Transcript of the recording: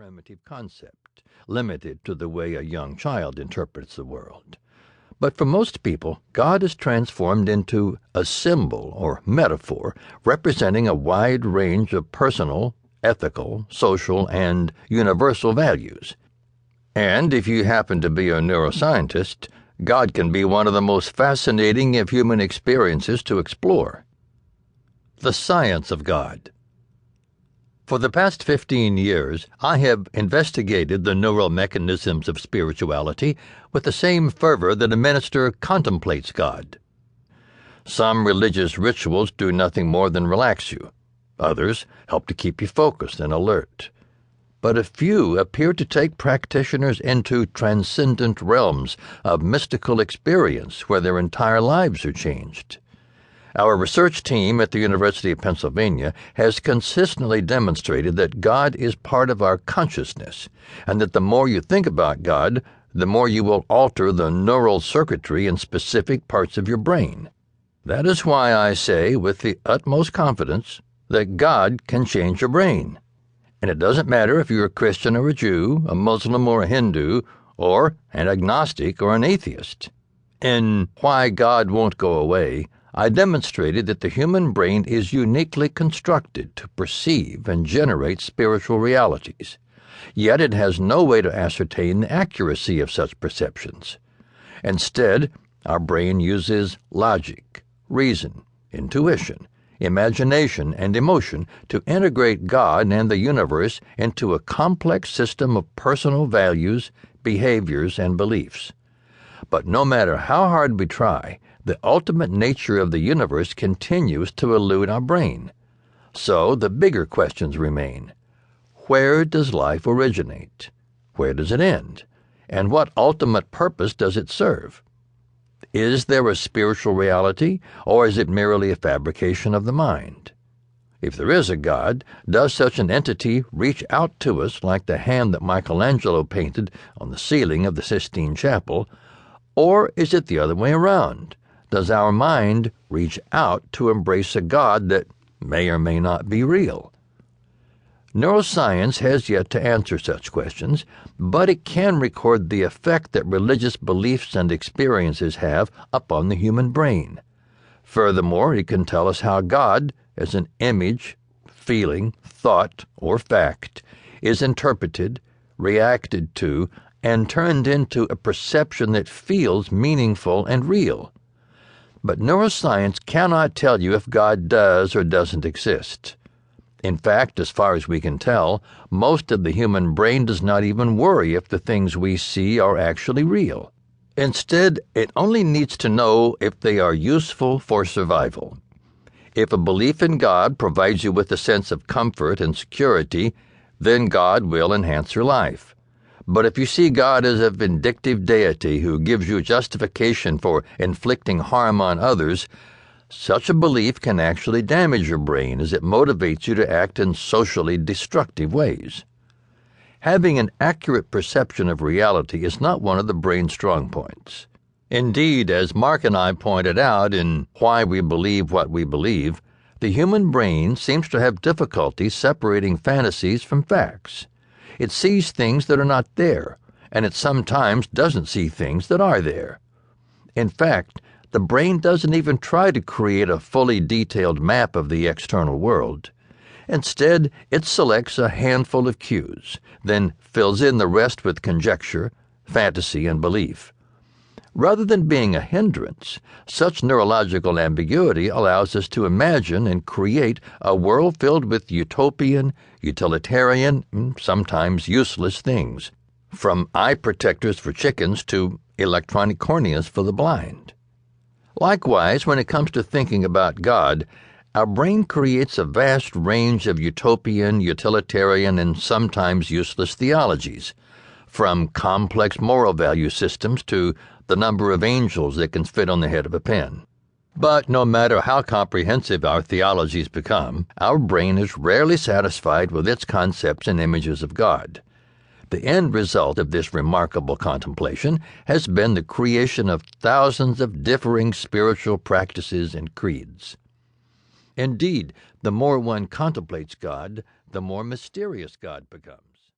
primitive concept, limited to the way a young child interprets the world. But for most people, God is transformed into a symbol or metaphor representing a wide range of personal, ethical, social, and universal values. And if you happen to be a neuroscientist, God can be one of the most fascinating of human experiences to explore. The science of God. For the past 15 years, I have investigated the neural mechanisms of spirituality with the same fervor that a minister contemplates God. Some religious rituals do nothing more than relax you. Others help to keep you focused and alert. But a few appear to take practitioners into transcendent realms of mystical experience where their entire lives are changed. Our research team at the University of Pennsylvania has consistently demonstrated that God is part of our consciousness, and that the more you think about God, the more you will alter the neural circuitry in specific parts of your brain. That is why I say with the utmost confidence that God can change your brain. And it doesn't matter if you're a Christian or a Jew, a Muslim or a Hindu, or an agnostic or an atheist. In Why God Won't Go Away, I demonstrated that the human brain is uniquely constructed to perceive and generate spiritual realities, yet it has no way to ascertain the accuracy of such perceptions. Instead, our brain uses logic, reason, intuition, imagination, and emotion to integrate God and the universe into a complex system of personal values, behaviors, and beliefs. But no matter how hard we try, the ultimate nature of the universe continues to elude our brain. So the bigger questions remain. Where does life originate? Where does it end? And what ultimate purpose does it serve? Is there a spiritual reality, or is it merely a fabrication of the mind? If there is a God, does such an entity reach out to us like the hand that Michelangelo painted on the ceiling of the Sistine Chapel, or is it the other way around? Does our mind reach out to embrace a God that may or may not be real? Neuroscience has yet to answer such questions, but it can record the effect that religious beliefs and experiences have upon the human brain. Furthermore, it can tell us how God, as an image, feeling, thought, or fact, is interpreted, reacted to, and turned into a perception that feels meaningful and real. But neuroscience cannot tell you if God does or doesn't exist. In fact, as far as we can tell, most of the human brain does not even worry if the things we see are actually real. Instead, it only needs to know if they are useful for survival. If a belief in God provides you with a sense of comfort and security, then God will enhance your life. But if you see God as a vindictive deity who gives you justification for inflicting harm on others, such a belief can actually damage your brain as it motivates you to act in socially destructive ways. Having an accurate perception of reality is not one of the brain's strong points. Indeed, as Mark and I pointed out in Why We Believe What We Believe, the human brain seems to have difficulty separating fantasies from facts. It sees things that are not there, and it sometimes doesn't see things that are there. In fact, the brain doesn't even try to create a fully detailed map of the external world. Instead, it selects a handful of cues, then fills in the rest with conjecture, fantasy, and belief. Rather than being a hindrance, such neurological ambiguity allows us to imagine and create a world filled with utopian, utilitarian, sometimes useless things, from eye protectors for chickens to electronic corneas for the blind. Likewise, when it comes to thinking about God, our brain creates a vast range of utopian, utilitarian, and sometimes useless theologies, from complex moral value systems to the number of angels that can fit on the head of a pin. But no matter how comprehensive our theologies become, our brain is rarely satisfied with its concepts and images of God. The end result of this remarkable contemplation has been the creation of thousands of differing spiritual practices and creeds. Indeed, the more one contemplates God, the more mysterious God becomes.